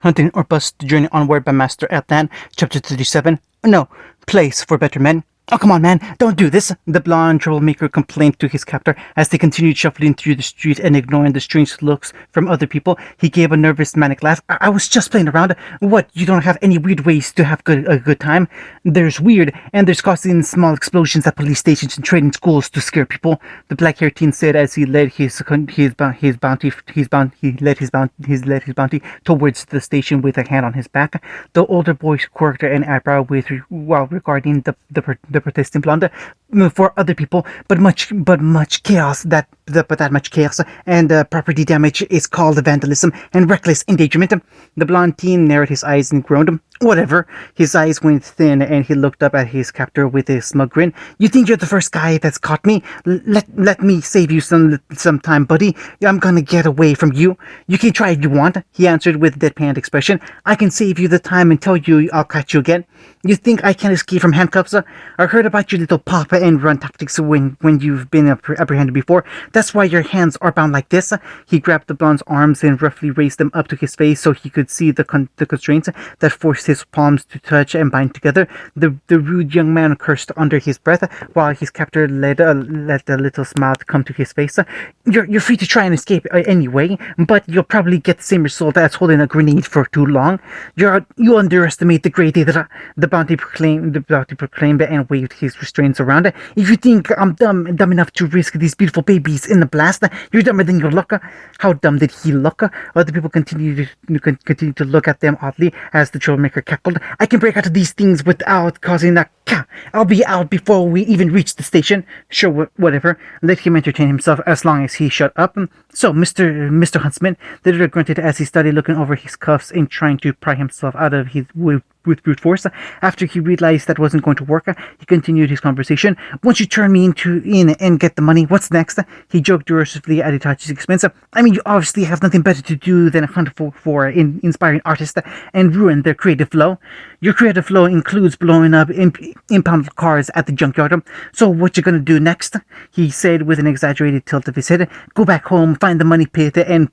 Hunting or Bust, Journey Onward by Master Atlan, Chapter 37. No, Place for Better Men. Oh, come on, man, don't do this, the blonde troublemaker complained to his captor as they continued shuffling through the street and ignoring the strange looks from other people. He gave a nervous, manic laugh. I was just playing around. What, you don't have any weird ways to have a good time? There's weird, and there's causing small explosions at police stations and training schools to scare people, the black-haired teen said as he led his bounty towards the station with a hand on his back. The older boy quirked an eyebrow while regarding the protesting blonde. For other people, but much chaos that much chaos and property damage is called vandalism and reckless endangerment. The blonde teen narrowed his eyes and groaned. Whatever. His eyes went thin and he looked up at his captor with a smug grin. You think you're the first guy that's caught me? Let me save you some time, buddy. I'm gonna get away from you. You can try if you want, he answered with a deadpan expression. I can save you the time and tell you I'll catch you again. You think I can escape from handcuffs? I heard about your little pop and run tactics when you've been apprehended before. That's why your hands are bound like this. He grabbed the blonde's arms and roughly raised them up to his face so he could see the constraints that forced his palms to touch and bind together. The rude young man cursed under his breath while his captor let a little smile come to his face. You're free to try and escape anyway, but you'll probably get the same result as holding a grenade for too long. You underestimate the great that the bounty proclaimed and waved his restraints around. If you think I'm dumb enough to risk these beautiful babies in the blast, you're dumber than you look. How dumb did he look? Other people continued to look at them oddly as the troublemaker cackled. I can break out of these things without causing a I'll be out before we even reach the station. Sure, whatever. Let him entertain himself as long as he shut up. So, Mr. Huntsman, the leader grunted as he started looking over his cuffs and trying to pry himself out of his with brute force. After he realized that wasn't going to work, he continued his conversation. Once you turn me in and get the money, what's next? He joked derisively at Itachi's expense. I mean, you obviously have nothing better to do than hunt for inspiring artists and ruin their creative flow. Your creative flow includes blowing up impounded cars at the junkyard. So what you gonna do next? He said with an exaggerated tilt of his head. Go back home, find the money pit, and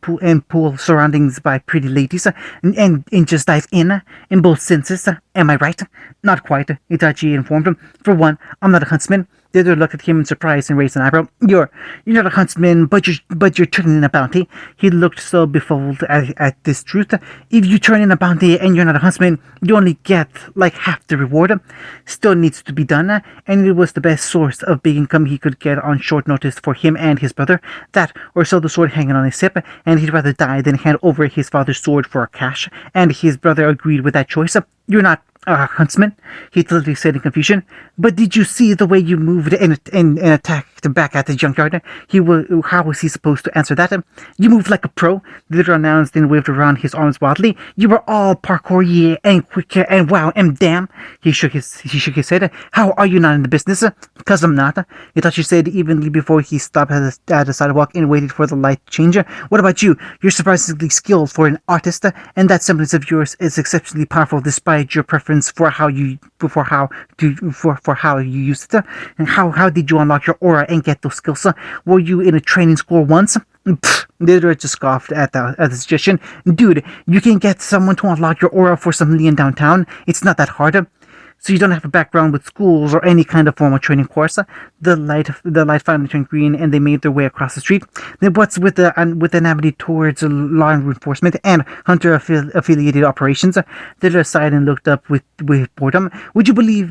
pull surroundings by pretty ladies, and just dive in both senses. Am I right? Not quite, Itachi informed him. For one, I'm not a huntsman. The other looked at him in surprise and raised an eyebrow. You're not a huntsman, but you're turning in a bounty. He looked so befuddled at this truth. If you turn in a bounty and you're not a huntsman, you only get like half the reward. Still needs to be done, and it was the best source of big income he could get on short notice for him and his brother. That, or sell the sword hanging on his hip, and he'd rather die than hand over his father's sword for cash. And his brother agreed with that choice. You're not a huntsman, he totally said in confusion. But did you see the way you moved and attacked back at the junkyard? How was he supposed to answer that? You moved like a pro, the leader announced and waved around his arms wildly. You were all parkour and quick and wow and damn. He shook his head. How are you not in the business? Cause I'm not, Itachi said evenly before he stopped at the sidewalk and waited for the light to change. What about you? You're surprisingly skilled for an artist, and that semblance of yours is exceptionally powerful despite your preference for how you use it. And how did you unlock your aura and get those skills? Were you in a training school once? Pfft, the editor just scoffed at the suggestion. Dude, you can get someone to unlock your aura for some lien downtown. It's not that hard. So you don't have a background with schools or any kind of formal training course. The light finally turned green, and they made their way across the street. Then what's with the anonymity towards law enforcement and hunter affiliated operations? The other sighed and looked up with boredom. Would you believe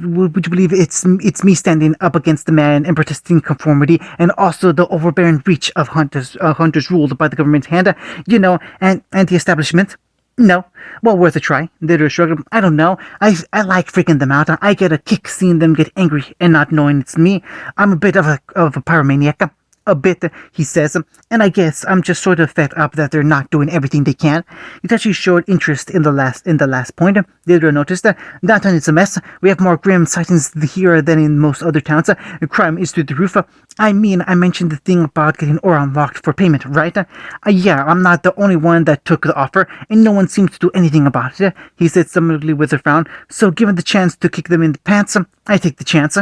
it's me standing up against the man and protesting conformity and also the overbearing reach of hunters ruled by the government's hand? You know, and the establishment. No. Well, worth a try. The editor shrugged. I don't know. I like freaking them out. I get a kick seeing them get angry and not knowing it's me. I'm a bit of a pyromaniac. A bit, he says, and I guess I'm just sort of fed up that they're not doing everything they can. Itachi showed interest in the last point. The editor noticed that downtown is a mess. We have more grim sightings here than in most other towns. Crime is through the roof. I mean, I mentioned the thing about getting aura unlocked for payment, right? Yeah, I'm not the only one that took the offer, and no one seems to do anything about it, he said summarily with a frown. So given the chance to kick them in the pants, I take the chance.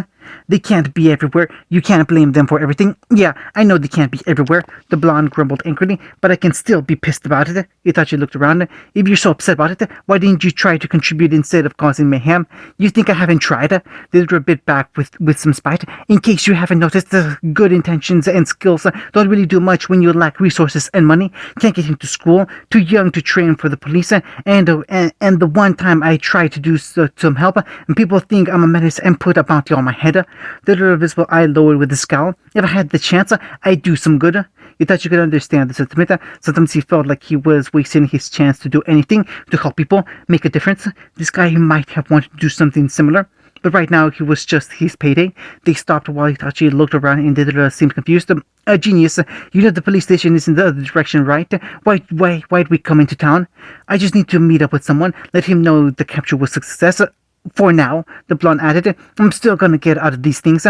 They can't be everywhere. You can't blame them for everything. Yeah, I know they can't be everywhere, the blonde grumbled angrily, but I can still be pissed about it. Itachi looked around. If you're so upset about it, why didn't you try to contribute instead of causing mayhem? You think I haven't tried? They drew a bit back with some spite. In case you haven't noticed, the good intentions and skills don't really do much when you lack resources and money. Can't get into school, too young to train for the police, and the one time I tried to do some help, and people think I'm a menace and put a bounty on my head. The little visible eye lowered with a scowl. If I had the chance, I'd do some good. You thought you could understand the sentiment. Sometimes he felt like he was wasting his chance to do anything to help people, make a difference. This guy might have wanted to do something similar, but right now he was just his payday. They stopped while Itachi looked around and Deidara seemed confused. Genius, you know the police station is in the other direction, right? Why'd we come into town? I just need to meet up with someone, let him know the capture was a success. For now, the blonde added, I'm still gonna get out of these things.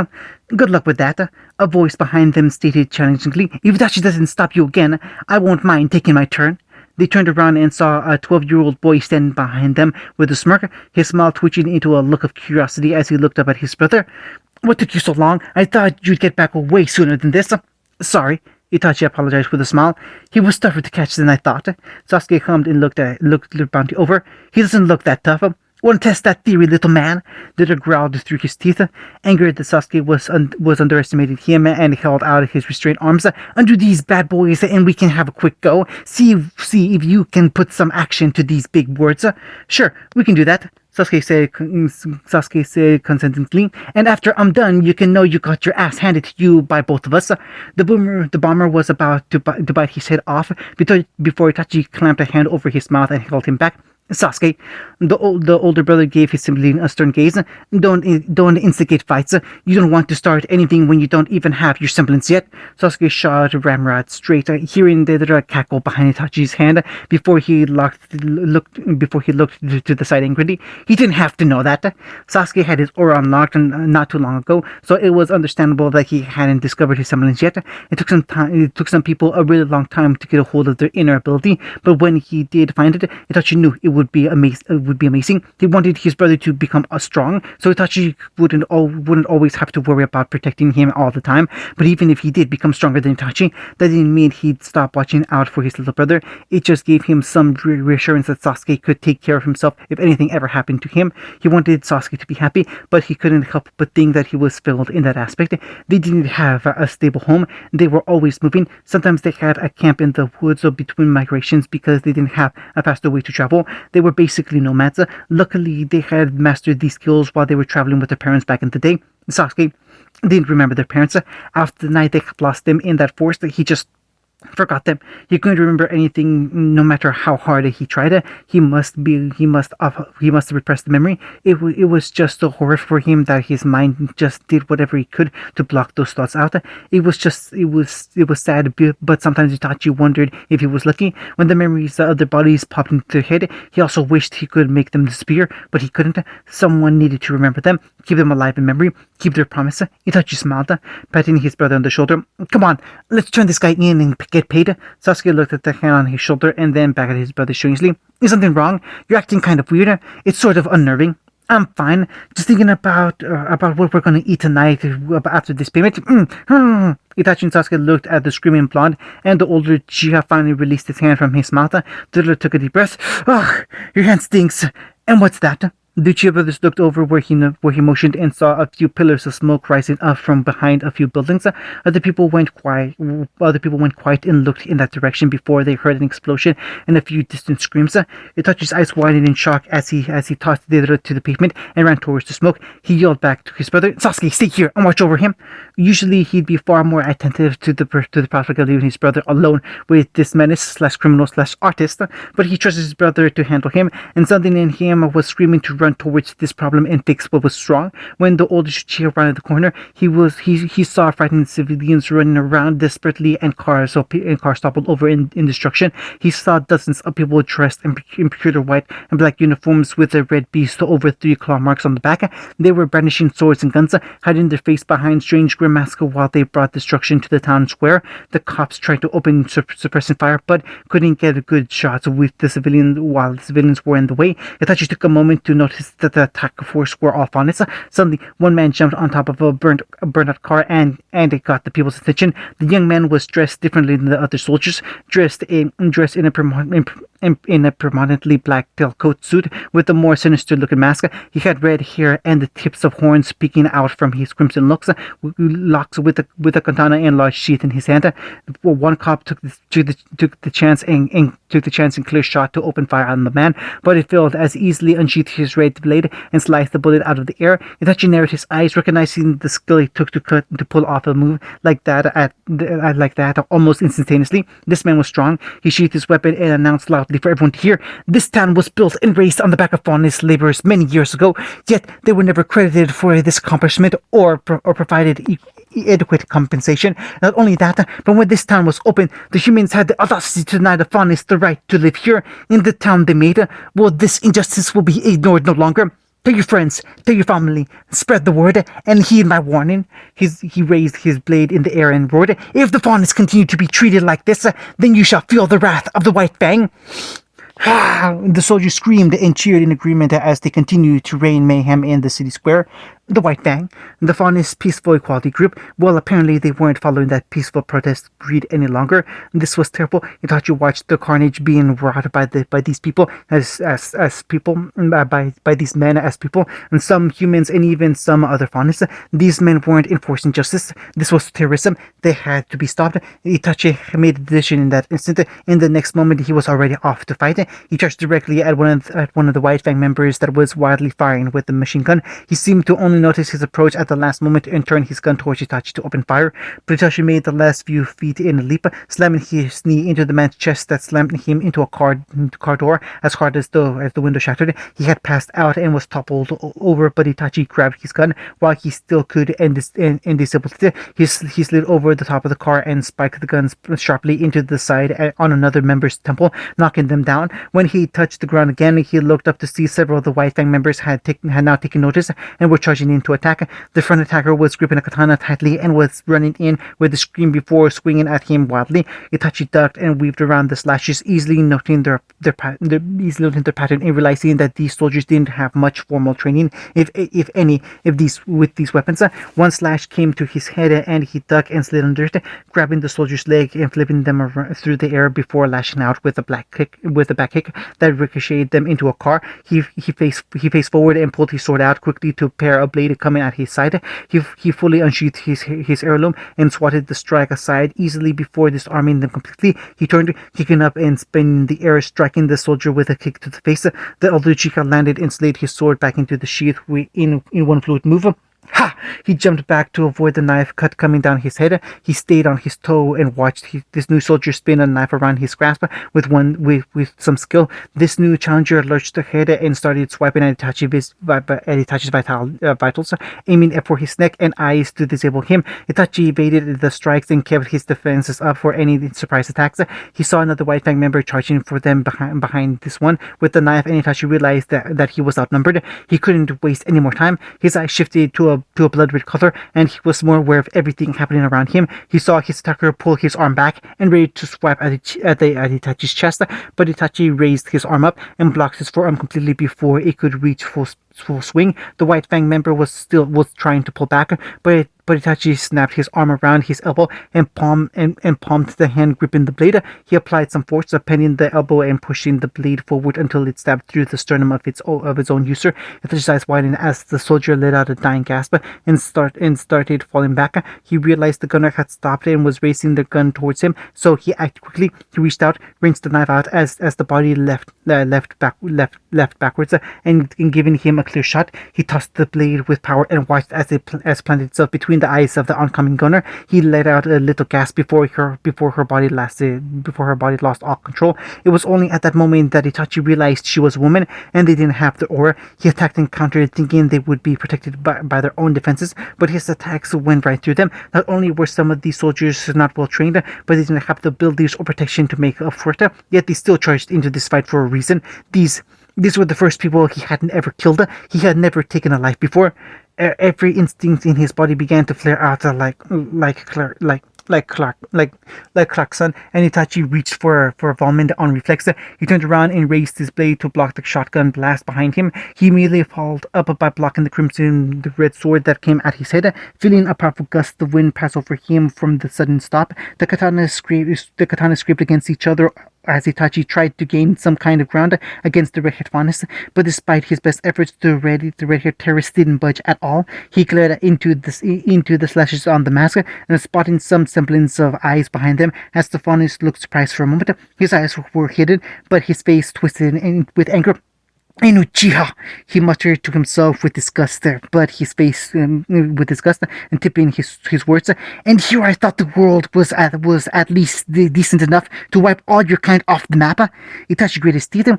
Good luck with that. A voice behind them stated challengingly, if Itachi doesn't stop you again, I won't mind taking my turn. They turned around and saw a 12-year-old boy standing behind them with a smirk, his smile twitching into a look of curiosity as he looked up at his brother. What took you so long? I thought you'd get back way sooner than this. Sorry, Itachi apologized with a smile. He was tougher to catch than I thought. Sasuke hummed and looked the bounty over. He doesn't look that tough. Want to test that theory, little man? Didder growled through his teeth. Angered that Sasuke was underestimating him and held out his restrained arms. Undo these bad boys and we can have a quick go. See if you can put some action to these big words. Sure, we can do that. Sasuke said consentingly, and after I'm done, you can know you got your ass handed to you by both of us. The bomber was about to bite his head off before Itachi clamped a hand over his mouth and held him back. Sasuke, the older brother gave his sibling a stern gaze. Don't instigate fights. You don't want to start anything when you don't even have your semblance yet. Sasuke shot Ramrod straight, hearing the cackle behind Itachi's hand before he looked to the side angrily. He didn't have to know that. Sasuke had his aura unlocked not too long ago, so it was understandable that he hadn't discovered his semblance yet. It took some time. It took some people a really long time to get a hold of their inner ability, but when he did find it, Itachi knew it would be amazing. He wanted his brother to become strong, so Itachi wouldn't always have to worry about protecting him all the time. But even if he did become stronger than Itachi, that didn't mean he'd stop watching out for his little brother. It just gave him some reassurance that Sasuke could take care of himself if anything ever happened to him. He wanted Sasuke to be happy, but he couldn't help but think that he was failed in that aspect. They didn't have a stable home. They were always moving. Sometimes they had a camp in the woods or between migrations because they didn't have a faster way to travel. They were basically nomads. Luckily, they had mastered these skills while they were traveling with their parents back in the day. Sasuke didn't remember their parents. After the night they had lost them in that forest, he just forgot them. He couldn't remember anything, no matter how hard he tried. He must have repressed the memory. It was just so horrible for him that his mind just did whatever he could to block those thoughts out. It was sad, but sometimes Itachi wondered if he was lucky. When the memories of their bodies popped into their head, he also wished he could make them disappear, but he couldn't. Someone needed to remember them, keep them alive in memory, keep their promise. Itachi smiled, patting his brother on the shoulder. Come on, let's turn this guy in and get paid. Sasuke looked at the hand on his shoulder and then back at his brother strangely. Is something wrong? You're acting kind of weird. It's sort of unnerving. I'm fine. Just thinking about what we're going to eat tonight after this payment. Itachi and Sasuke looked at the screaming blonde, and the older Uchiha finally released his hand from his mouth. The little took a deep breath. Ugh, your hand stinks. And what's that? The Uchiha brothers looked over where he motioned and saw a few pillars of smoke rising up from behind a few buildings. Other people went quiet and looked in that direction before they heard an explosion and a few distant screams. Itachi's eyes widened in shock as he tossed Deidara to the pavement and ran towards the smoke. He yelled back to his brother, "Sasuke, stay here and watch over him." Usually he'd be far more attentive to the prospect of leaving his brother alone with this menace/criminal/artist, but he trusted his brother to handle him, and something in him was screaming to run towards this problem and fix what was wrong. When the old Uchiha rounded the corner, he saw frightened civilians running around desperately and cars toppled over in destruction. He saw dozens of people dressed in pure white and black uniforms with a red beast over 3 claw marks on the back. They were brandishing swords and guns, hiding their face behind strange grimaces while they brought destruction to the town square. The cops tried to open suppressing fire but couldn't get good shots with the civilians while the civilians were in the way. Itachi took a moment to notice the attack force were all on it. Suddenly, one man jumped on top of a burnt out car, and it got the people's attention. The young man was dressed differently than the other soldiers, dressed in a predominantly black tailcoat suit with a more sinister-looking mask. He had red hair and the tips of horns peeking out from his crimson locks with a katana and large sheath in his hand. One cop took the chance and clear shot to open fire on the man, but it failed as easily unsheathed his red blade and sliced the bullet out of the air. Itachi narrowed his eyes, recognizing the skill it took to pull off a move like that almost instantaneously. This man was strong. He sheathed his weapon and announced loudly for everyone to hear, "This town was built and raised on the back of honest laborers many years ago, yet they were never credited for this accomplishment or provided adequate compensation. Not only that, but when this town was open, the humans had the audacity to deny the Faunists the right to live here in the town they made. Well, this injustice will be ignored no longer. Tell your friends, tell your family, spread the word, and heed my warning." He raised his blade in the air and roared, "If the Faunists continue to be treated like this, then you shall feel the wrath of the White Fang." The soldiers screamed and cheered in agreement as they continued to rain mayhem in the city square. The White Fang, the Faunist Peaceful Equality Group, well, apparently they weren't following that peaceful protest creed any longer. This was terrible. Itachi watched the carnage being wrought by these people as people, by these men as people, and some humans and even some other Faunists. These men weren't enforcing justice. This was terrorism. They had to be stopped. Itachi made a decision in that instant. In the next moment, he was already off to fight. He charged directly at one of the White Fang members that was wildly firing with the machine gun. He seemed to only notice his approach at the last moment and turned his gun towards Itachi to open fire. But Itachi made the last few feet in a leap, slamming his knee into the man's chest that slammed him into a car door as hard as the window shattered. He had passed out and was toppled over, but Itachi grabbed his gun while he still could and disabled it. He slid over the top of the car and spiked the gun sharply into the side on another member's temple, knocking them down. When he touched the ground again, he looked up to see several of the White Fang members had now taken notice and were charging in to attack. The front attacker was gripping a katana tightly and was running in with a scream before swinging at him wildly. Itachi ducked and weaved around the slashes, easily noting their pattern and realizing that these soldiers didn't have much formal training, if any, with these weapons. One slash came to his head and he ducked and slid under it, grabbing the soldier's leg and flipping them through the air before lashing out with a back kick that ricocheted them into a car. He faced forward and pulled his sword out quickly to pair a blade coming at his side. He fully unsheathed his heirloom and swatted the strike aside easily before disarming them completely. He turned, kicking up and spinning in the air, striking the soldier with a kick to the face. The elder Chica landed and slid his sword back into the sheath in one fluid move. Ha! He jumped back to avoid the knife cut coming down his head. He stayed on his toe and watched this new soldier spin a knife around his grasp with some skill. This new challenger lurched ahead and started swiping at Itachi's vitals, aiming for his neck and eyes to disable him. Itachi evaded the strikes and kept his defenses up for any surprise attacks. He saw another White Fang member charging for them behind this one with the knife, and Itachi realized that he was outnumbered. He couldn't waste any more time. His eyes shifted to a blood red color, and he was more aware of everything happening around him. He saw his attacker pull his arm back and ready to swipe at Itachi's chest, but Itachi raised his arm up and blocked his forearm completely before it could reach full swing. The White Fang member was trying to pull back, but Itachi snapped his arm around his elbow and palmed the hand gripping the blade. He applied some force, bending the elbow and pushing the blade forward until it stabbed through the sternum of its own user. Itachi's eyes widened as the soldier let out a dying gasp and started falling back. He realized the gunner had stopped and was raising the gun towards him, so he acted quickly. He reached out, wrenched the knife out as the body left backwards, and giving him a clear shot, he tossed the blade with power and watched as it planted itself between the eyes of the oncoming gunner. He let out a little gasp before her body lost all control. It was only at that moment that Itachi realized she was a woman and they didn't have the aura. He attacked and countered, thinking they would be protected by their own defenses, but his attacks went right through them. Not only were some of these soldiers not well trained, but they didn't have the abilities or protection to make up for it, yet they still charged into this fight for a reason. These were the first people he hadn't ever killed. He had never taken a life before. Every instinct in his body began to flare out like like Clarkson, and Itachi reached for a Volmond on reflex. He turned around and raised his blade to block the shotgun blast behind him. He immediately followed up by blocking the red sword that came at his head. Feeling a powerful gust of wind pass over him from the sudden stop, the katana scraped against each other as Itachi tried to gain some kind of ground against the red-haired Faunus, but despite his best efforts, the red-haired terrorist didn't budge at all. He glared into the slashes on the mask, and spotting some semblance of eyes behind them, as the Faunus looked surprised for a moment. His eyes were hidden, but his face twisted with anger. "In Uchiha," he muttered to himself with disgust, but his face with disgust and tipping his words. "And here I thought the world was at least decent enough to wipe all your kind off the map." Itachi gritted his teeth.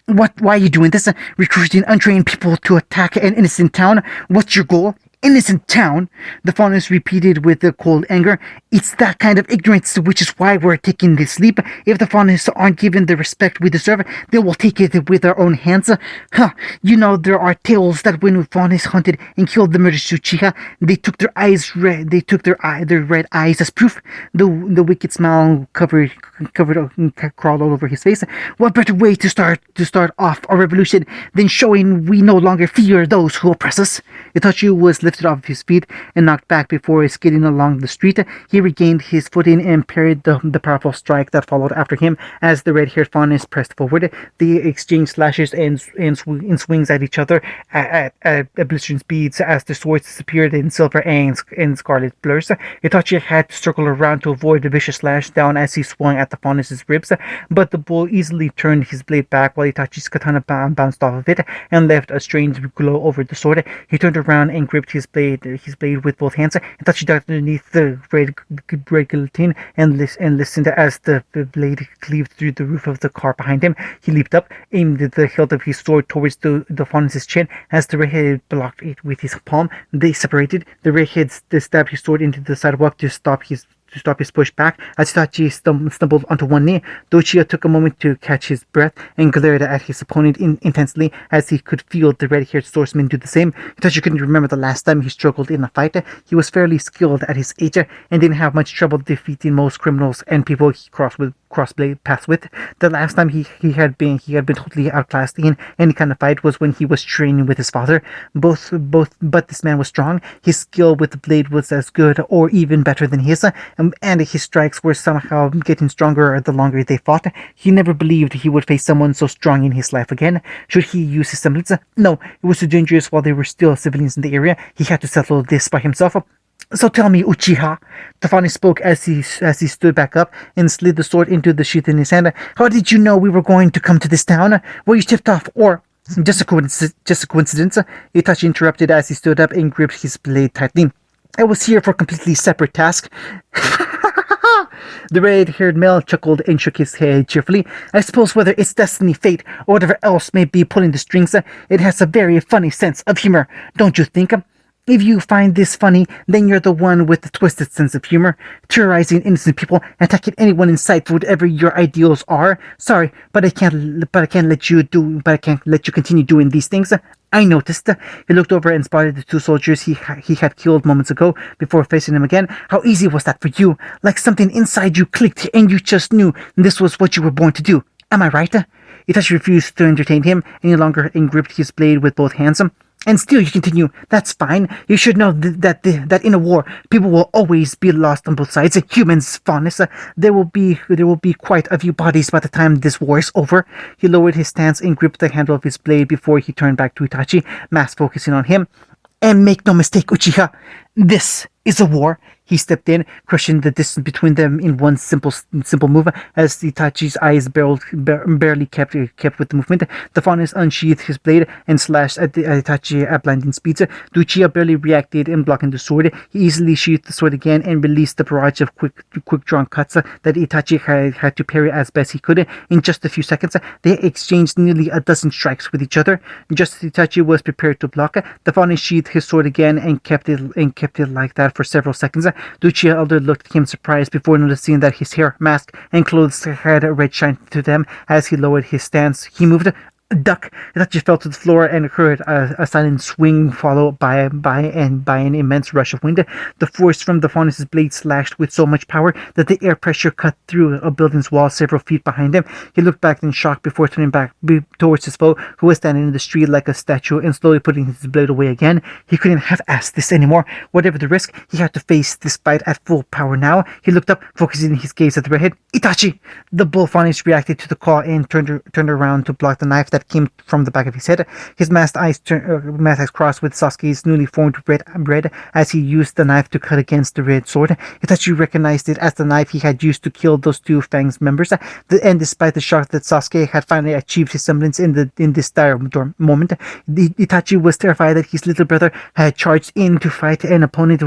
Why are you doing this? Recruiting untrained people to attack an innocent town? What's your goal?" "Innocent town," the Faunus repeated with a cold anger. "It's that kind of ignorance which is why we're taking this leap. If the Faunus aren't given the respect we deserve, they will take it with their own hands. Huh, you know, there are tales that when Faunus hunted and killed the murderous Uchiha, they took their red eyes as proof." The wicked smile crawled all over his face. "What better way to start off a revolution than showing we no longer fear those who oppress us?" Itachi was lifted off his feet and knocked back before skating along the street. He regained his footing and parried the powerful strike that followed after him as the red-haired Faunus pressed forward. They exchanged slashes and swings at each other at blistering speeds as the swords disappeared in silver and scarlet blurs. Itachi had to circle around to avoid the vicious slash down as he swung at the Faunus' ribs, but the bull easily turned his blade back while Itachi's katana bounced off of it and left a strange glow over the sword. He turned around and gripped his blade with both hands. Itachi ducked underneath the red guillotine and listened as the blade cleaved through the roof of the car behind him. He leaped up, aimed the hilt of his sword towards the Faunus' chin as the redhead blocked it with his palm. They separated. The redhead stabbed his sword into the sidewalk to stop his push back as Itachi stumbled onto one knee. Uchiha took a moment to catch his breath and glared at his opponent intensely as he could feel the red-haired swordsman do the same. Itachi couldn't remember the last time he struggled in a fight. He was fairly skilled at his age and didn't have much trouble defeating most criminals and people he crossblade paths with. The last time he had been totally outclassed in any kind of fight was when he was training with his father. But this man was strong. His skill with the blade was as good or even better than his, and his strikes were somehow getting stronger the longer they fought. He never believed he would face someone so strong in his life again. Should he use his semblance? No, it was too dangerous while there were still civilians in the area. He had to settle this by himself. "So tell me, Uchiha," the Faunus spoke as he stood back up and slid the sword into the sheath in his hand. "How did you know we were going to come to this town? Were you tipped off, or just a coincidence?" Itachi interrupted as he stood up and gripped his blade tightly. "I was here for a completely separate task." The red-haired male chuckled and shook his head cheerfully. "I suppose whether it's destiny, fate, or whatever else may be pulling the strings, it has a very funny sense of humor, don't you think? If you find this funny, then you're the one with the twisted sense of humor, terrorizing innocent people, attacking anyone in sight for whatever your ideals are. Sorry, but I can't let you continue doing these things. I noticed." He looked over and spotted the two soldiers he had killed moments ago before facing them again. "How easy was that for you? Like something inside you clicked and you just knew this was what you were born to do. Am I right?" Itachi refused to entertain him any longer and gripped his blade with both hands. "And still you continue. That's fine. You should know that in a war, people will always be lost on both sides. Humans, Faunus. There will be quite a few bodies by the time this war is over." He lowered his stance and gripped the handle of his blade before he turned back to Itachi, mass focusing on him. "And make no mistake, Uchiha, this is a war." He stepped in, crushing the distance between them in one simple move. As Itachi's eyes barely kept with the movement, the Faunus unsheathed his blade and slashed at Itachi at blinding speeds. Uchiha barely reacted in blocking the sword. He easily sheathed the sword again and released the barrage of quick drawn cuts that Itachi had to parry as best he could. In just a few seconds, they exchanged nearly a dozen strikes with each other. Just as Itachi was prepared to block, the Faunus sheathed his sword again and kept it like that for several seconds. Uchiha elder looked at him surprised before noticing that his hair, mask, and clothes had a red shine to them. As he lowered his stance, he moved. duck. Itachi fell to the floor and heard a silent swing followed by an immense rush of wind. The force from the Faunus' blade slashed with so much power that the air pressure cut through a building's wall several feet behind him. He looked back in shock before turning back towards his foe, who was standing in the street like a statue and slowly putting his blade away again. He couldn't have asked this anymore. Whatever the risk, he had to face this fight at full power now. He looked up, focusing his gaze at the redhead. Itachi! The bull Faunus reacted to the call and turned around to block the knife that came from the back of his head. His masked eyes crossed with Sasuke's newly formed red as he used the knife to cut against the red sword. Itachi recognized it as the knife he had used to kill those two Fang's members. And despite the shock that Sasuke had finally achieved his semblance in this dire moment, Itachi was terrified that his little brother had charged in to fight an opponent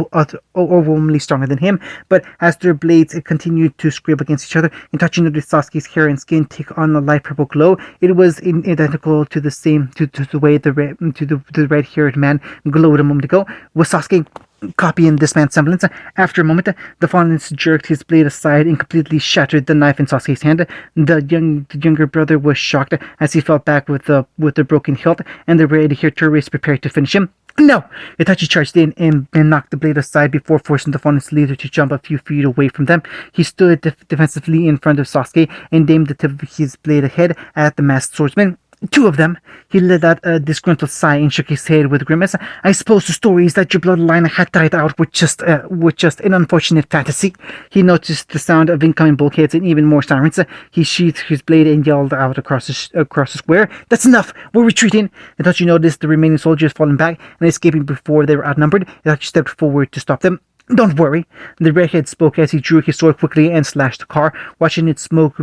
overwhelmingly stronger than him. But as their blades continued to scrape against each other, Itachi noticed Sasuke's hair and skin take on a light purple glow. It was identical to the way the red-haired man glowed a moment ago. Was Sasuke copying this man's semblance? After a moment, the Faunus jerked his blade aside and completely shattered the knife in Sasuke's hand. The younger brother was shocked as he fell back with the broken hilt, and the red-haired tourist prepared to finish him. No! Itachi charged in and knocked the blade aside before forcing the Faunus leader to jump a few feet away from them. He stood defensively in front of Sasuke and aimed the tip of his blade ahead at the masked swordsman. Two of them. He let out a disgruntled sigh and shook his head with a grimace. I suppose the story is that your bloodline had died out with just an unfortunate fantasy. He noticed the sound of incoming bulkheads and even more sirens. He sheathed his blade and yelled out across the square. That's enough! We're retreating! Itachi noticed the remaining soldiers falling back and escaping before they were outnumbered. Itachi stepped forward to stop them. Don't worry. The redhead spoke as he drew his sword quickly and slashed the car, watching it smoke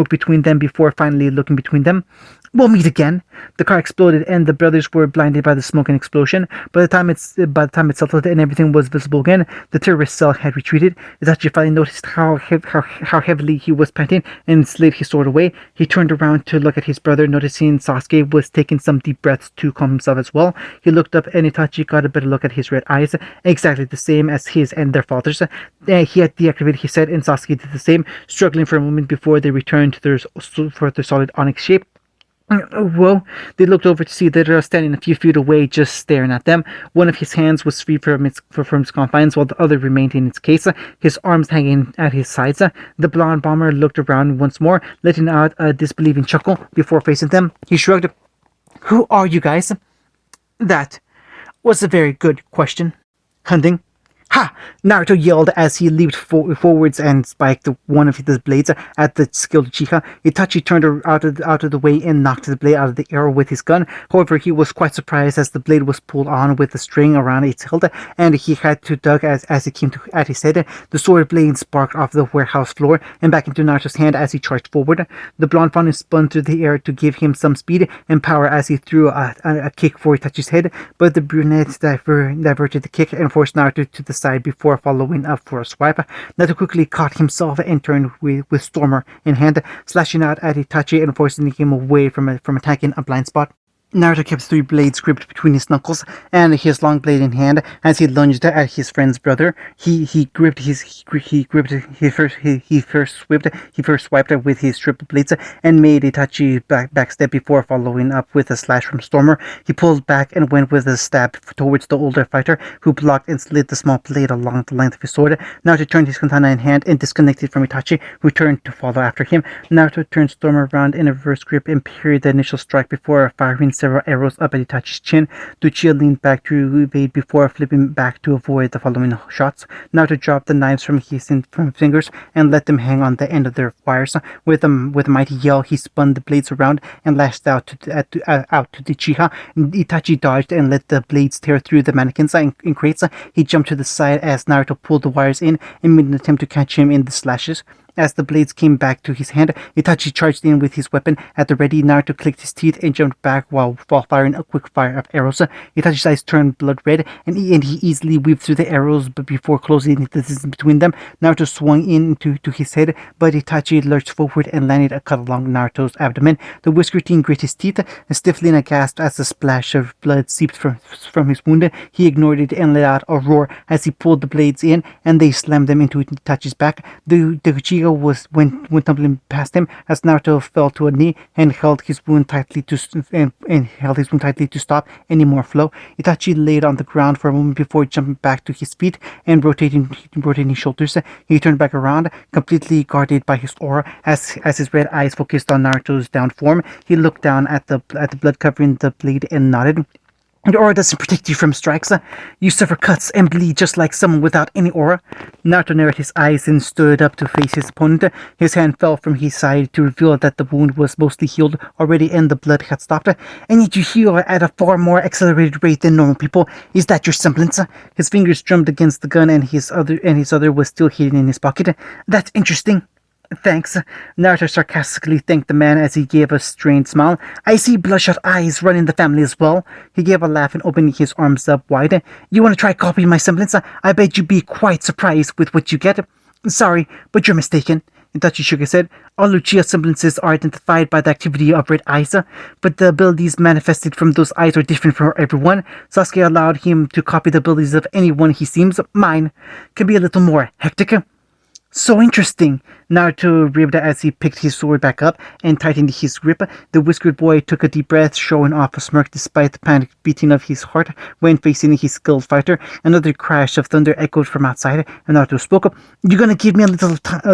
between them before finally looking between them. We'll meet again. The car exploded and the brothers were blinded by the smoke and explosion. By the time it settled and everything was visible again, the terrorist cell had retreated. Itachi finally noticed how heavily he was panting and slid his sword away. He turned around to look at his brother, noticing Sasuke was taking some deep breaths to calm himself as well. He looked up and Itachi got a better look at his red eyes, exactly the same as his and their father's. He had deactivated his head and Sasuke did the same, struggling for a moment before they returned to their solid onyx shape. Well, they looked over to see that they were standing a few feet away, just staring at them. One of his hands was free from its confines, while the other remained in its case, his arms hanging at his sides. The blonde bomber looked around once more, letting out a disbelieving chuckle before facing them. He shrugged. Who are you guys? That was a very good question. Hunting. Ha! Naruto yelled as he leaped forwards and spiked one of his blades at the skilled Uchiha. Itachi turned out of the way and knocked the blade out of the air with his gun. However, he was quite surprised as the blade was pulled on with a string around its hilt, and he had to duck as it came at his head. The sword blade sparked off the warehouse floor and back into Naruto's hand as he charged forward. The blonde faun spun through the air to give him some speed and power as he threw a kick for Itachi's head, but the brunette diverted the kick and forced Naruto to the side before following up for a swipe. Naruto quickly caught himself and turned with Stormer in hand, slashing out at Itachi and forcing him away from attacking a blind spot. Naruto kept three blades gripped between his knuckles and his long blade in hand as he lunged at his friend's brother. He first swiped with his triple blades and made Itachi backstep before following up with a slash from Stormer. He pulled back and went with a stab towards the older fighter, who blocked and slid the small blade along the length of his sword. Naruto turned his katana in hand and disconnected from Itachi, who turned to follow after him. Naruto turned Stormer around in a reverse grip and parried the initial strike before firing several arrows up at Itachi's chin. Uchiha leaned back to evade before flipping back to avoid the following shots. Naruto dropped the knives from his fingers and let them hang on the end of their wires. With a mighty yell, he spun the blades around and lashed out to Uchiha. Itachi dodged and let the blades tear through the mannequins and crates. He jumped to the side as Naruto pulled the wires in and made an attempt to catch him in the slashes. As the blades came back to his hand, Itachi charged in with his weapon at the ready. Naruto clicked his teeth and jumped back while firing a quick fire of arrows. Itachi's eyes turned blood red, and he easily weaved through the arrows, but before closing the distance between them, Naruto swung into his head, but Itachi lurched forward and landed a cut along Naruto's abdomen. The Whisker Teen grit his teeth, stiffly in a gasp as a splash of blood seeped from his wound. He ignored it and let out a roar as he pulled the blades in, and they slammed them into Itachi's back. The Uchiha went tumbling past him as Naruto fell to a knee and held his wound tightly to stop any more flow. Itachi laid on the ground for a moment before jumping back to his feet and rotating shoulders. He turned back around, completely guarded by his aura. As his red eyes focused on Naruto's downed form, he looked down at the blood covering the blade and nodded. The aura doesn't protect you from strikes. You suffer cuts and bleed just like someone without any aura. Naruto narrowed his eyes and stood up to face his opponent. His hand fell from his side to reveal that the wound was mostly healed already and the blood had stopped. And yet you heal at a far more accelerated rate than normal people. Is that your semblance? His fingers drummed against the gun and his other was still hidden in his pocket. That's interesting. Thanks. Naruto sarcastically thanked the man as he gave a strained smile. I see bloodshot eyes run in the family as well. He gave a laugh and opened his arms up wide. You want to try copying my semblance? I bet you'd be quite surprised with what you get. Sorry, but you're mistaken. Itachi shook his head. All Uchiha semblances are identified by the activity of red eyes, but the abilities manifested from those eyes are different for everyone. Sasuke allowed him to copy the abilities of anyone he seems. Mine can be a little more hectic. So interesting, Naruto ribbed as he picked his sword back up and tightened his grip. The whiskered boy took a deep breath, showing off a smirk despite the panicked beating of his heart when facing his skilled fighter. Another crash of thunder echoed from outside, and Naruto spoke up. "You gonna give me a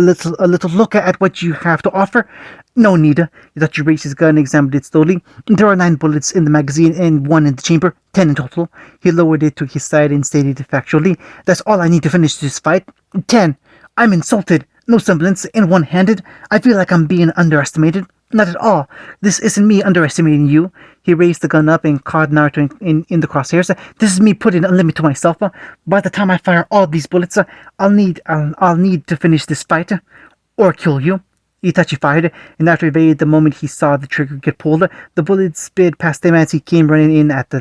little look at what you have to offer?" "No need." Itachi raised his gun and examined it slowly. "There are 9 bullets in the magazine and 1 in the chamber, 10 in total." He lowered it to his side and stated factually, "That's all I need to finish this fight. 10. I'm insulted. No semblance and one-handed. I feel like I'm being underestimated." "Not at all. This isn't me underestimating you." He raised the gun up and caught Naruto in the crosshairs. "This is me putting a limit to myself. By the time I fire all these bullets, I'll need to finish this fight or kill you." Itachi fired, and Naruto evaded the moment he saw the trigger get pulled. The bullet sped past him as he came running in at the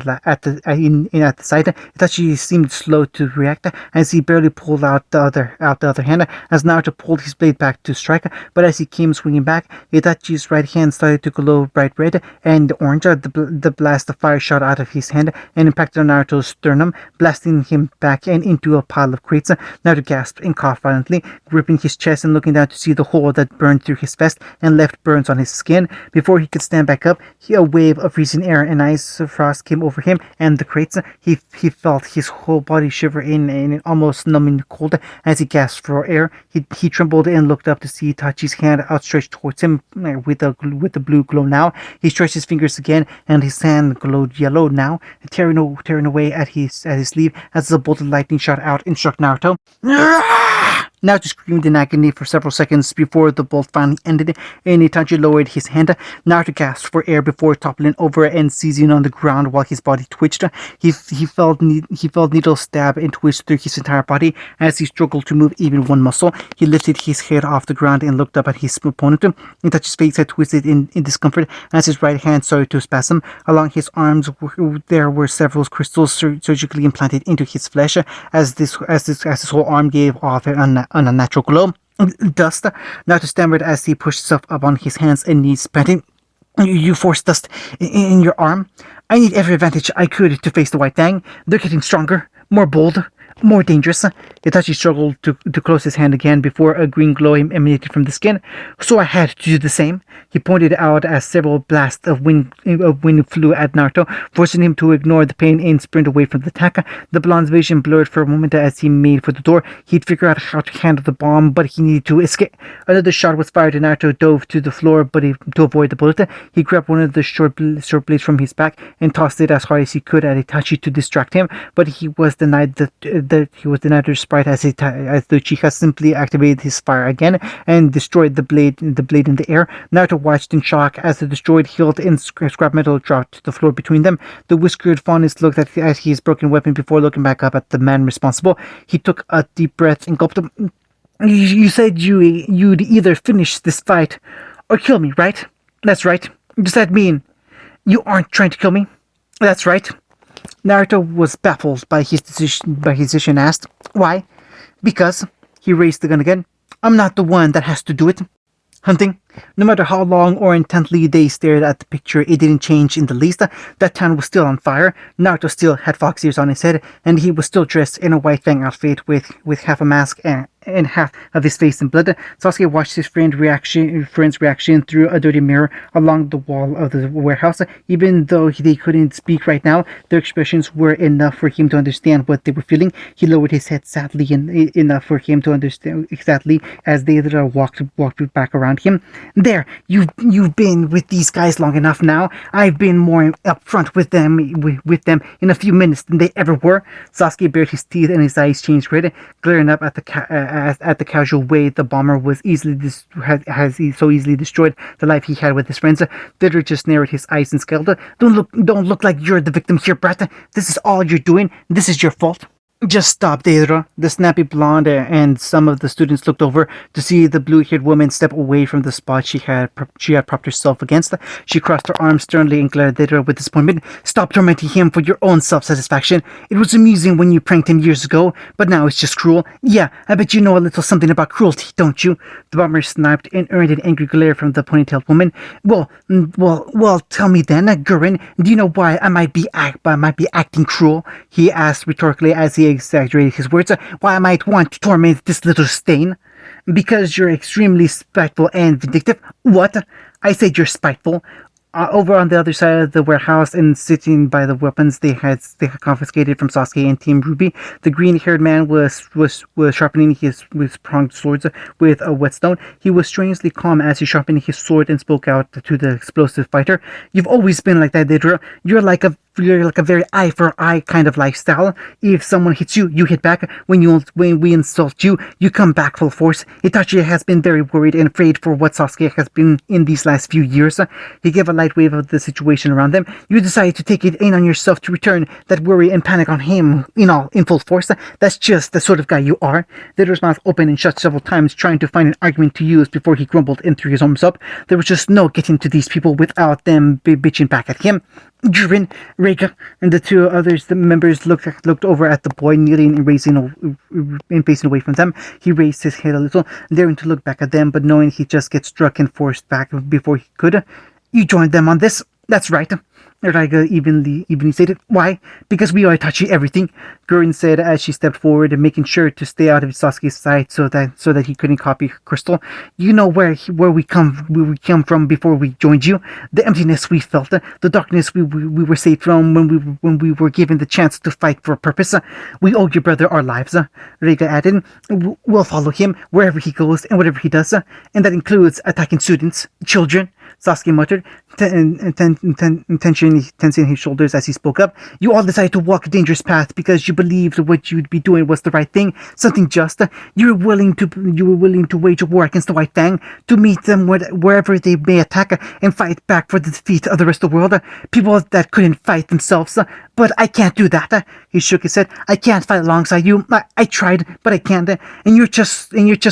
sight. Itachi seemed slow to react, as he barely pulled out the other hand as Naruto pulled his blade back to strike. But as he came swinging back, Itachi's right hand started to glow bright red and orange. The blast of fire shot out of his hand and impacted on Naruto's sternum, blasting him back and into a pile of crates. Naruto gasped and coughed violently, gripping his chest and looking down to see the hole that burned through his vest and left burns on his skin. Before he could stand back up, a wave of freezing air and ice frost came over him and the crates. He felt his whole body shiver in an almost numbing cold as he gasped for air. He trembled and looked up to see Itachi's hand outstretched towards him with the blue glow now. He stretched his fingers again and his hand glowed yellow now, tearing away at his sleeve as a bolt of lightning shot out and struck Naruto. Naruto screamed in agony for several seconds before the bolt finally ended and Itachi lowered his hand. Naruto gasped for air before toppling over and seizing on the ground while his body twitched. He felt needles stab and twist through his entire body as he struggled to move even one muscle. He lifted his head off the ground and looked up at his opponent. Itachi's face had twisted in discomfort as his right hand started to spasm. Along his arms there were several crystals surgically implanted into his flesh as his whole arm gave off an unnatural glow. "Dust," Naruto stammered as he pushed himself up on his hands and knees, panting. You force dust in your arm? I need every advantage I could to face the White Fang. They're getting stronger, more bold, more dangerous." Itachi struggled to close his hand again before a green glow emanated from the skin. "So I had to do the same." He pointed out as several blasts of wind flew at Naruto, forcing him to ignore the pain and sprint away from the attack. The blonde's vision blurred for a moment as he made for the door. He'd figure out how to handle the bomb, but he needed to escape. Another shot was fired and Naruto dove to the floor, but to avoid the bullet, he grabbed one of the short blades from his back and tossed it as hard as he could at Itachi to distract him. But he was denied the sprite as the Uchiha simply activated his fire again and destroyed the blade in the air. Naruto watched in shock as the destroyed hilt and scrap metal dropped to the floor between them. The whiskered faunus looked at his broken weapon before looking back up at the man responsible. He took a deep breath and gulped. You said you'd either finish this fight or kill me, right? That's right. Does that mean you aren't trying to kill me? That's right. Naruto was baffled by his decision, asked, "Why?" "Because," he raised the gun again, "I'm not the one that has to do it." "Hunting?" No matter how long or intently they stared at the picture, it didn't change in the least. That town was still on fire. Naruto still had fox ears on his head, and he was still dressed in a white fang outfit with half a mask and half of his face in blood. Sasuke watched his friend's reaction through a dirty mirror along the wall of the warehouse. Even though they couldn't speak right now, their expressions were enough for him to understand what they were feeling. He lowered his head sadly, enough for him to understand exactly as they walked back around him. There, you've been with these guys long enough now. I've been more upfront with them in a few minutes than they ever were. Sasuke bared his teeth and his eyes changed red, glaring up at the casual way the bomber was so easily destroyed the life he had with his friends. Vidra just narrowed his eyes and scowled. Don't look like you're the victim here, Brat. This is all you're doing. This is your fault. Just stop, Deidre. The snappy blonde and some of the students looked over to see the blue-haired woman step away from the spot she had propped herself against. She crossed her arms sternly and glared at Deidre with disappointment. Stop tormenting him for your own self-satisfaction. It was amusing when you pranked him years ago, but now it's just cruel. Yeah, I bet you know a little something about cruelty, don't you? The bomber snapped and earned an angry glare from the ponytailed woman. Well, tell me then, Gurren, do you know why I might be acting cruel? He asked rhetorically as he exaggerated his words. Why I might want to torment this little stain? Because you're extremely spiteful and vindictive. What? I said you're spiteful. Over on the other side of the warehouse and sitting by the weapons they had confiscated from Sasuke and Team Ruby, the green-haired man was sharpening his pronged swords with a whetstone. He was strangely calm as he sharpened his sword and spoke out to the explosive fighter. You've always been like that, Deidre. You're like a very eye for eye kind of lifestyle. If someone hits you, you hit back. When we insult you, you come back full force. Itachi has been very worried and afraid for what Sasuke has been in these last few years. He gave a light wave of the situation around them. You decided to take it in on yourself to return that worry and panic on him in full force. That's just the sort of guy you are. Deidre's mouth opened and shut several times, trying to find an argument to use before he grumbled and threw his arms up. There was just no getting to these people without them bitching back at him. Jiren, Reika, and the two others, the members looked over at the boy kneeling and facing away from them. He raised his head a little, daring to look back at them, but knowing he'd just get struck and forced back before he could. You joined them on this? That's right. Raiga evenly stated. Why? Because we owe Itachi everything, Gurren said as she stepped forward, making sure to stay out of Sasuke's sight so that he couldn't copy Crystal. You know where we come from before we joined you. The emptiness we felt, the darkness we were saved from when we were given the chance to fight for a purpose. We owe your brother our lives, Raiga added. We'll follow him wherever he goes and whatever he does, and that includes attacking students, children, Sasuke muttered, tensing his shoulders as he spoke up. You all decided to walk a dangerous path because you believed what you'd be doing was the right thing, something just. You were willing to wage a war against the White Fang, to meet them wherever they may attack and fight back for the defeat of the rest of the world. People that couldn't fight themselves. But I can't do that. He shook his head. I can't fight alongside you. I tried, but I can't. And you're just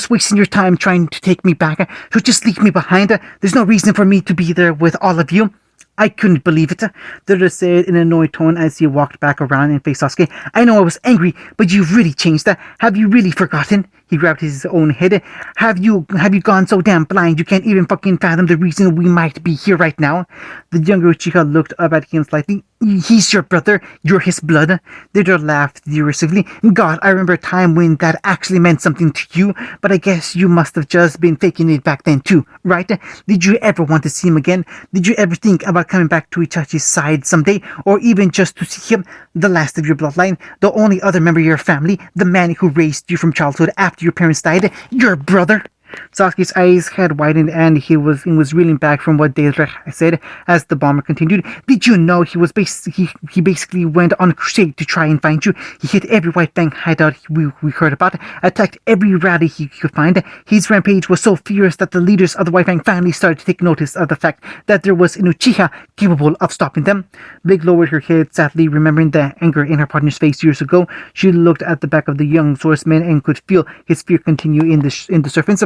wasting your time trying to take me back. So just leave me behind. There's no reason for me to be there with all of you. I couldn't believe it, Deidre said in an annoyed tone as he walked back around and faced Sasuke. I know I was angry, but you've really changed. Have you really forgotten? He grabbed his own head. Have you gone so damn blind you can't even fucking fathom the reason we might be here right now? The younger Uchiha looked up at him slightly. He's your brother. You're his blood. Deidre laughed derisively. God, I remember a time when that actually meant something to you, but I guess you must have just been faking it back then too, right? Did you ever want to see him again? Did you ever think about coming back to Itachi's side someday, or even just to see him, the last of your bloodline, the only other member of your family, the man who raised you from childhood after your parents died, your brother? Sasuke's eyes had widened and he was reeling back from what Deidre said as the bomber continued. Did you know he basically went on a crusade to try and find you? He hit every White Fang hideout we heard about, attacked every rally he could find. His rampage was so fierce that the leaders of the White Fang finally started to take notice of the fact that there was an Uchiha capable of stopping them. Big lowered her head sadly, remembering the anger in her partner's face years ago. She looked at the back of the young swordsman and could feel his fear continue in the surface.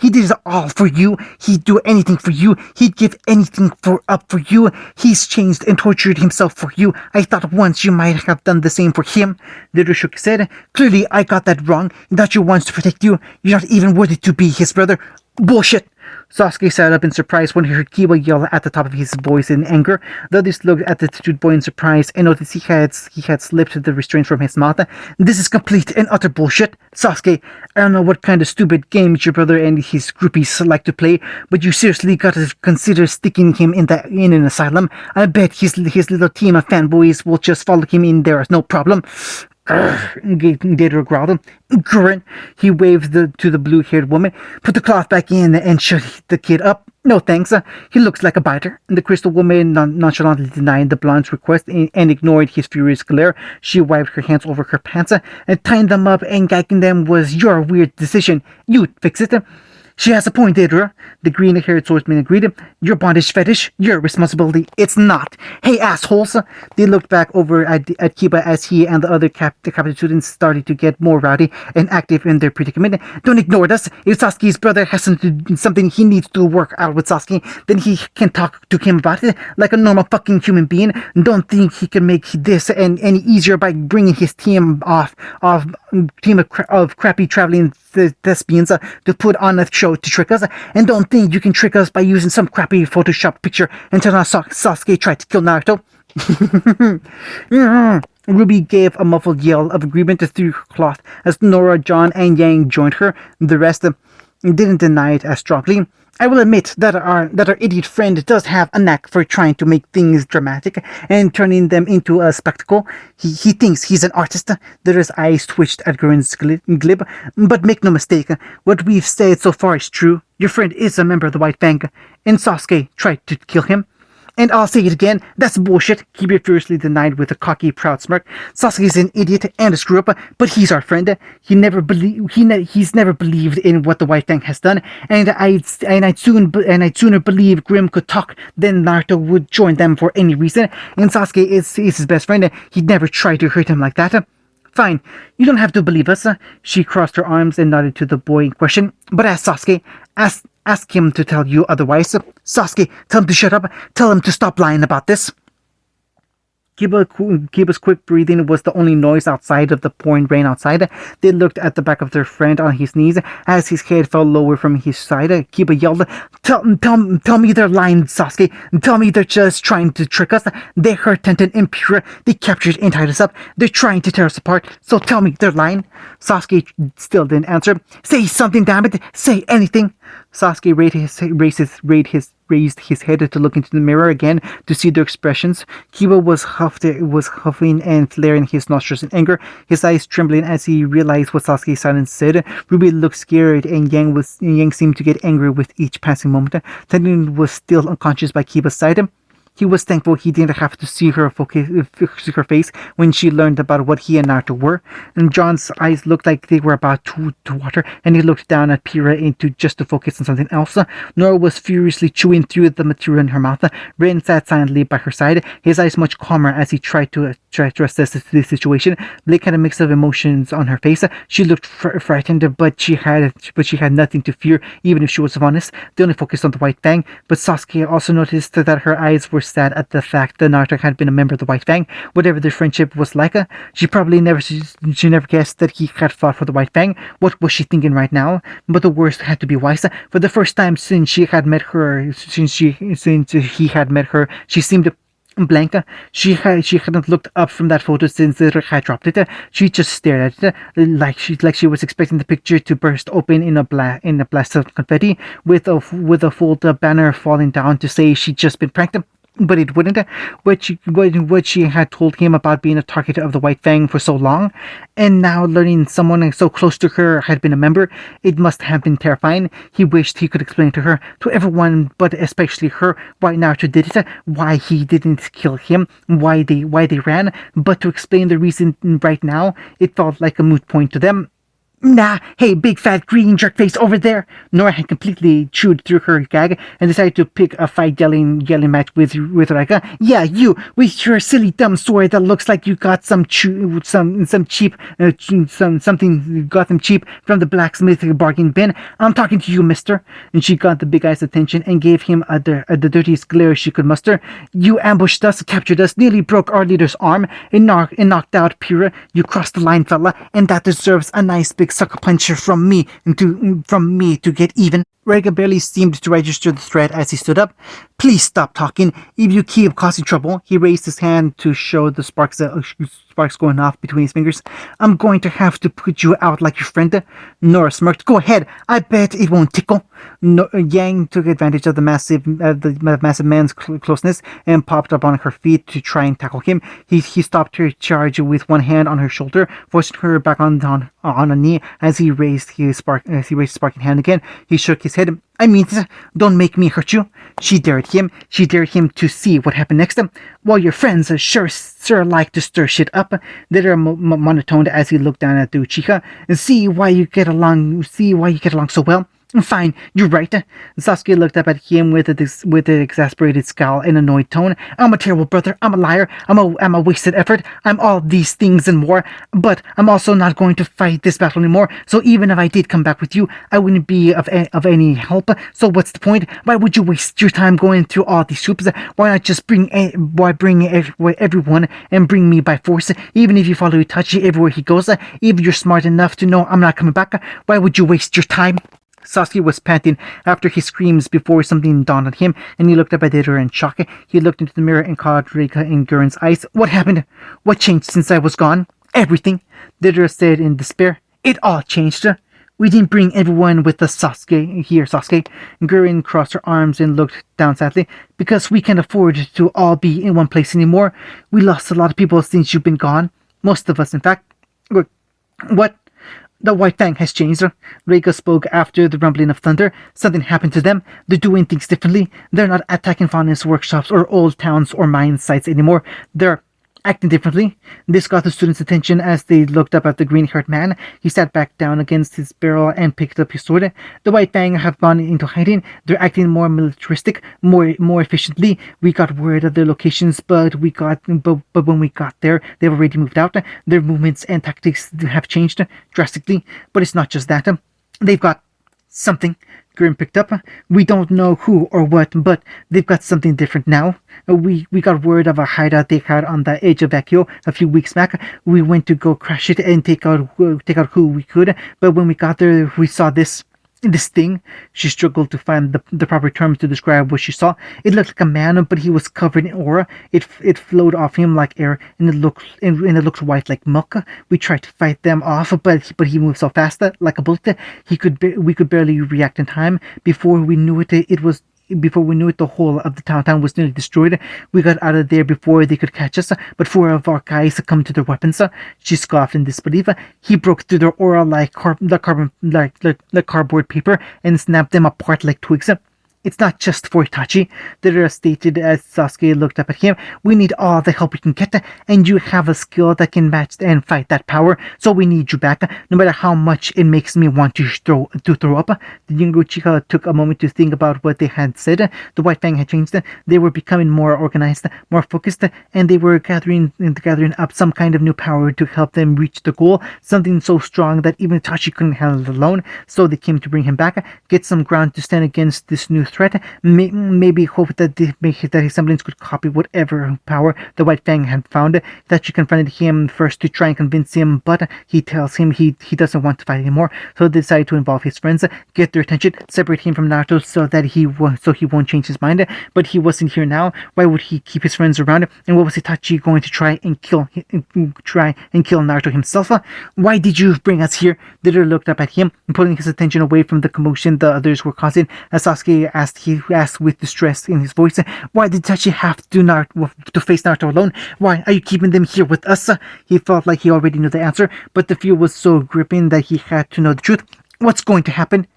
He did it all for you. He'd do anything for you. He'd give anything up for you. He's changed and tortured himself for you. I thought once you might have done the same for him. Deidre shook his head. Clearly, I got that wrong. Itachi wants to protect you. You're not even worthy to be his brother. Bullshit! Sasuke sat up in surprise when he heard Kiba yell at the top of his voice in anger. The others looked at the tattooed boy in surprise and noticed he had slipped the restraint from his mouth. This is complete and utter bullshit. Sasuke, I don't know what kind of stupid games your brother and his groupies like to play, but you seriously gotta consider sticking him in an asylum. I bet his little team of fanboys will just follow him in there as no problem. Gator growled. Grin. He waved to the blue-haired woman. Put the cloth back in and shut the kid up. No thanks. He looks like a biter. The crystal woman nonchalantly denied the blonde's request and ignored his furious glare. She wiped her hands over her pants and tying them up and gagging them was your weird decision. You fix it. She has a point, Deidre. The green-haired swordsman agreed. Your bondage fetish, your responsibility. It's not. Hey, assholes! They looked back over at Kiba as he and the other captive students started to get more rowdy and active in their predicament. Don't ignore us. If Sasuke's brother has something he needs to work out with Sasuke, then he can talk to him about it like a normal fucking human being. Don't think he can make this any easier by bringing his team of crappy traveling thespians to put on a show to trick us, and don't think you can trick us by using some crappy Photoshop picture and tell us Sasuke tried to kill Naruto. Ruby gave a muffled yell of agreement through her cloth as Nora, John, and Yang joined her. The rest didn't deny it as strongly. I will admit that our idiot friend does have a knack for trying to make things dramatic and turning them into a spectacle. He thinks he's an artist. His eyes twitched at Gurren's glib. But make no mistake, what we've said so far is true. Your friend is a member of the White Fang, and Sasuke tried to kill him. And I'll say it again, that's bullshit, Kiba furiously denied with a cocky, proud smirk. Sasuke's an idiot and a screw-up, but he's our friend. He's never believed in what the White Fang has done, and I'd sooner believe Grim could talk than Naruto would join them for any reason. And Sasuke is his best friend. He'd never try to hurt him like that. Fine, you don't have to believe us. She crossed her arms and nodded to the boy in question. But ask Sasuke. Ask him to tell you otherwise. Sasuke, tell him to shut up. Tell him to stop lying about this. Kiba's quick breathing was the only noise outside of the pouring rain outside. They looked at the back of their friend on his knees as his head fell lower from his side. Kiba yelled, Tell me they're lying, Sasuke. Tell me they're just trying to trick us. They hurt Tenten and Pura. They captured and tied us up. They're trying to tear us apart. So tell me they're lying. Sasuke still didn't answer. Say something, damn it. Say anything. Sasuke raised his head to look into the mirror again to see their expressions. Kiba was huffing and flaring his nostrils in anger, his eyes trembling as he realized what Sasuke's silence said. Ruby looked scared, and Yang seemed to get angry with each passing moment. Tenten was still unconscious by Kiba's side. He was thankful he didn't have to see her face when she learned about what he and Naruto were. And John's eyes looked like they were about to water, and he looked down at Pira just to focus on something else. Nora was furiously chewing through the material in her mouth. Ren sat silently by her side, his eyes much calmer as he tried to assess the situation. Blake had a mix of emotions on her face. She looked frightened, but she had nothing to fear, even if she was honest. They only focused on the White Fang, but Sasuke also noticed that her eyes were sad at the fact that Naruto had been a member of the White Fang. Whatever their friendship was like, she never guessed that he had fought for the White Fang. What was she thinking right now? But the worst had to be Wise. For the first time since he had met her, she seemed blank. She hadn't looked up from that photo since it had dropped it. She just stared at it like she was expecting the picture to burst open in a blast of confetti with a fold banner falling down to say she'd just been pranked. But it wouldn't. What she had told him about being a target of the White Fang for so long, and now learning someone so close to her had been a member, it must have been terrifying. He wished he could explain to her, to everyone, but especially her, why Naruto did it, why he didn't kill him, why they ran. But to explain the reason right now, it felt like a moot point to them. Nah, hey, big fat green jerkface over there. Nora had completely chewed through her gag and decided to pick a fight yelling match with Rika. Yeah, you, with your silly dumb sword that looks like you got something cheap from the blacksmith bargain bin. I'm talking to you, mister. And she got the big guy's attention and gave him the dirtiest glare she could muster. You ambushed us, captured us, nearly broke our leader's arm, and knocked out Pura. You crossed the line, fella, and that deserves a nice big sucker puncher from me to get even. Rega barely seemed to register the threat as he stood up. Please stop talking. If you keep causing trouble, he raised his hand to show the sparks going off between his fingers. I'm going to have to put you out like your friend. Nora smirked. Go ahead. I bet it won't tickle. No, Yang took advantage of the massive man's closeness and popped up on her feet to try and tackle him. He stopped her charge with one hand on her shoulder, forcing her back on a knee as he raised his sparking hand again. He shook his head. I mean, don't make me hurt you. She dared him. She dared him to see what happened next. While your friends sure like to stir shit up, they were monotoned as he looked down at the Uchiha. See why you get along so well. Fine, you're right. Sasuke looked up at him with an exasperated scowl and annoyed tone. I'm a terrible brother. I'm a liar. I'm a wasted effort. I'm all these things and more. But I'm also not going to fight this battle anymore. So even if I did come back with you, I wouldn't be of any help. So what's the point? Why would you waste your time going through all these hoops? Why not just bring everyone and bring me by force? Even if you follow Itachi everywhere he goes, if you're smart enough to know I'm not coming back, why would you waste your time? Sasuke was panting after his screams before something dawned on him, and he looked up at Itachi in shock. He looked into the mirror and caught Rika in Guren's eyes. What happened? What changed since I was gone? Everything, Itachi said in despair. It all changed. We didn't bring everyone with us, Sasuke. Guren crossed her arms and looked down sadly. Because we can't afford to all be in one place anymore. We lost a lot of people since you've been gone. Most of us, in fact. What? The White Fang has changed. Reika spoke after the rumbling of thunder. Something happened to them. They're doing things differently. They're not attacking finance workshops or old towns or mine sites anymore. They're acting differently. This got the students' attention as they looked up at the green-haired man. He sat back down against his barrel and picked up his sword. The White Fang have gone into hiding. They're acting more militaristic, more efficiently. We got word of their locations, but when we got there, they've already moved out. Their movements and tactics have changed drastically. But it's not just that. They've got something. Grim picked up. We don't know who or what, but they've got something different now. We got word of a hideout they had on the edge of Akio a few weeks back. We went to go crash it and take out who we could, but when we got there, we saw this thing. She struggled to find the proper terms to describe what she saw. It looked like a man, but he was covered in aura. It flowed off him like air, and it looked white like milk. We tried to fight them off, but he moved so fast like a bullet. We could barely react in time. Before we knew it, the whole of the town was nearly destroyed. We got out of there before they could catch us, but 4 of our guys succumbed to their weapons. She scoffed in disbelief. He broke through their aura like cardboard paper and snapped them apart like twigs. It's not just for Itachi, Deidara stated as Sasuke looked up at him. We need all the help we can get, and you have a skill that can match and fight that power, so we need you back, no matter how much it makes me want to throw up. The younger Uchiha took a moment to think about what they had said. The White Fang had changed. They were becoming more organized, more focused, and they were gathering up some kind of new power to help them reach the goal, something so strong that even Itachi couldn't handle it alone, so they came to bring him back, get some ground to stand against this new threat, maybe hope that his semblance could copy whatever power the White Fang had found. That she confronted him first to try and convince him, but he tells him he doesn't want to fight anymore, so they decide to involve his friends, get their attention, separate him from Naruto so that he won't change his mind. But he wasn't here now. Why would he keep his friends around? And what was Itachi going to try and kill Naruto himself? Why did you bring us here? Deidara looked up at him, pulling his attention away from the commotion the others were causing. As Sasuke asked with distress in his voice, why did Itachi have to face Naruto alone? Why are you keeping them here with us? He felt like he already knew the answer, but the fear was so gripping that he had to know the truth. What's going to happen?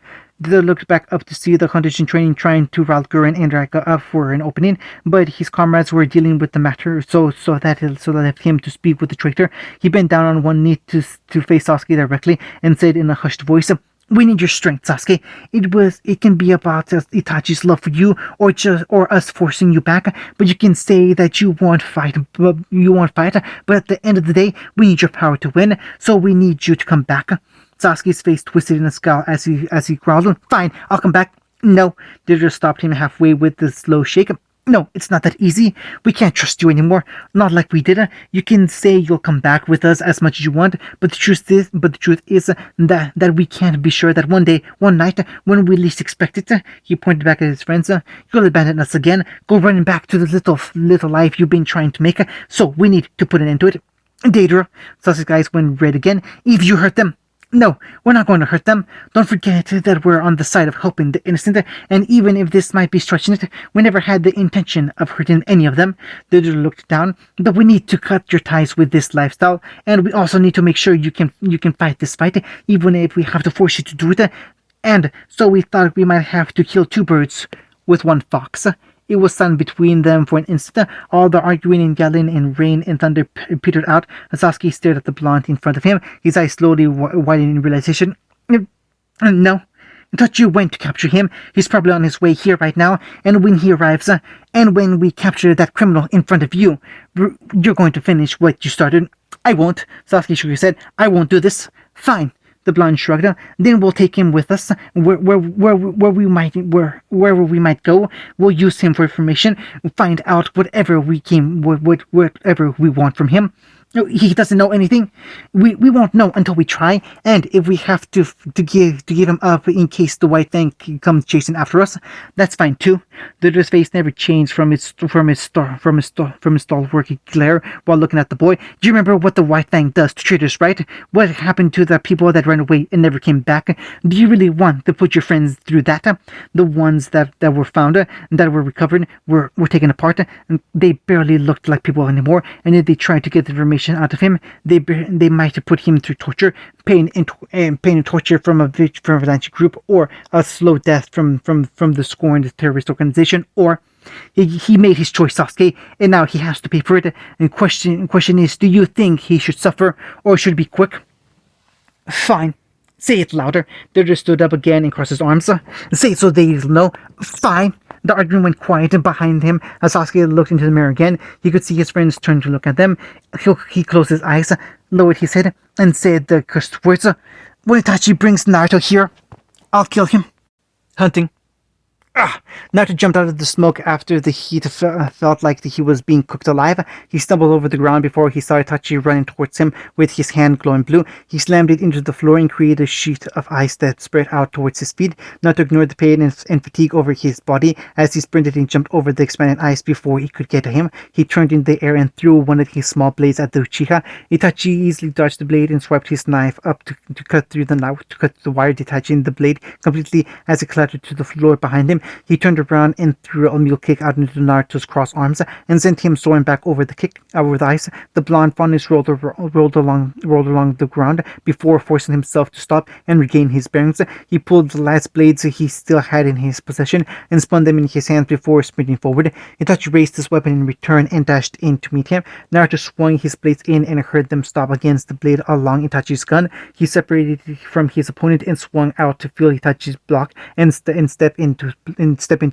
Deidara looked back up to see the hunters in training trying to rile Guren and Raika up for an opening, but his comrades were dealing with the matter, so that left him to speak with the traitor. He bent down on one knee to face Sasuke directly and said in a hushed voice, we need your strength, Sasuke. It can be about Itachi's love for you, or us forcing you back. But you can say that you won't fight. But at the end of the day, we need your power to win. So we need you to come back. Sasuke's face twisted in a scowl as he growled, fine, I'll come back. No, Deidara stopped him halfway with a slow shake. No, it's not that easy. We can't trust you anymore. Not like we did. You can say you'll come back with us as much as you want, but the truth is that we can't be sure that one day, one night, when we least expect it, he pointed back at his friends, you'll abandon us again, go running back to the little life you've been trying to make. So we need to put an end to it. Daedra, Sasuke's eyes went red again. If you hurt them, no, we're not going to hurt them. Don't forget that we're on the side of helping the innocent, and even if this might be stretching it, we never had the intention of hurting any of them. Deirdre looked down, but we need to cut your ties with this lifestyle, and we also need to make sure you can fight this fight, even if we have to force you to do it. And so we thought we might have to kill two birds with one fox. It was silent between them for an instant. All the arguing and yelling and rain and thunder petered out. Sasuke stared at the blonde in front of him, his eyes slowly widening in realization. No. I thought you went to capture him. He's probably on his way here right now. And when he arrives, and when we capture that criminal in front of you, you're going to finish what you started. I won't. Sasuke shook his head. I won't do this. Fine. The blonde shrugged. Then we'll take him with us, wherever we might go. We'll use him for information. Find out whatever we want from him. He doesn't know anything. We won't know until we try. And if we have to give him up in case the White Fang comes chasing after us, that's fine too. Deirdre's face never changed from its stalwart glare while looking at the boy. Do you remember what the White Fang does to traitors, right? What happened to the people that ran away and never came back? Do you really want to put your friends through that? The ones that were found, that were recovered, were taken apart, and they barely looked like people anymore. And if they tried to get the information out of him, they might have put him through torture, pain and torture from a vigilante group, or a slow death from the scorned terrorist organization, or he made his choice, Sasuke, and now he has to pay for it. And question is, do you think he should suffer, or should it be quick? Fine. Say it louder. Deirdre stood up again and crossed his arms. Say it so they'll know. Fine. The argument went quiet behind him. As Sasuke looked into the mirror again, he could see his friends turn to look at them. He closed his eyes, lowered his head, and said the cursed words. When Itachi brings Naruto here, I'll kill him. Hunting. Naruto jumped out of the smoke after the heat felt like he was being cooked alive. He stumbled over the ground before he saw Itachi running towards him with his hand glowing blue. He slammed it into the floor and created a sheet of ice that spread out towards his feet. Naruto ignored the pain and fatigue over his body as he sprinted and jumped over the expanded ice before it could get to him. He turned in the air and threw one of his small blades at the Uchiha. Itachi easily dodged the blade and swiped his knife up to cut through the wire, detaching the blade completely as it clattered to the floor behind him. He turned around and threw a mule kick out into Naruto's crossed arms and sent him soaring back over the ice. The blonde fondness rolled along the ground before forcing himself to stop and regain his bearings. He pulled the last blades he still had in his possession and spun them in his hands before sprinting forward. Itachi raised his weapon in return and dashed in to meet him. Naruto swung his blades in and heard them stop against the blade along Itachi's gun. He separated from his opponent and swung out to feel Itachi's block and step into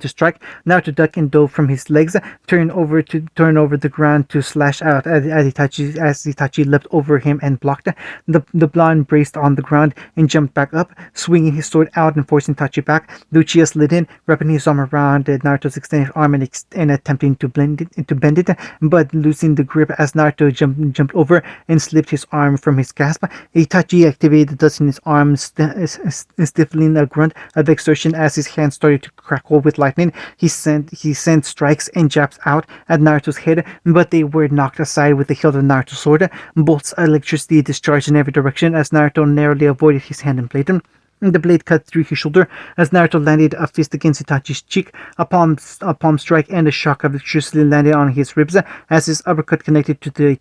strike. Naruto ducked and dove from his legs, turn over the ground to slash out as Itachi leapt over him and blocked. The blonde braced on the ground and jumped back up, swinging his sword out and forcing Itachi back. The Uchiha slid in, wrapping his arm around Naruto's extended arm and attempting to bend it, but losing the grip as Naruto jumped over and slipped his arm from his grasp. Itachi activated the dust in his arm, stifling a grunt of exertion as his hand started to crackle with lightning. He sent strikes and jabs out at Naruto's head, but they were knocked aside with the hilt of Naruto's sword. Bolts of electricity discharged in every direction as Naruto narrowly avoided his hand and blade. The blade cut through his shoulder as Naruto landed a fist against Itachi's cheek. A palm strike and a shock of electricity landed on his ribs as his uppercut connected to the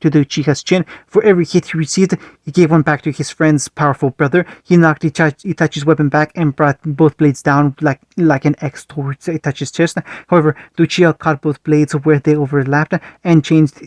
Uchiha's chin. For every hit he received, he gave one back to his friend's powerful brother. He knocked Itachi's weapon back and brought both blades down like an X towards Itachi's chest. However, the Uchiha caught both blades where they overlapped and changed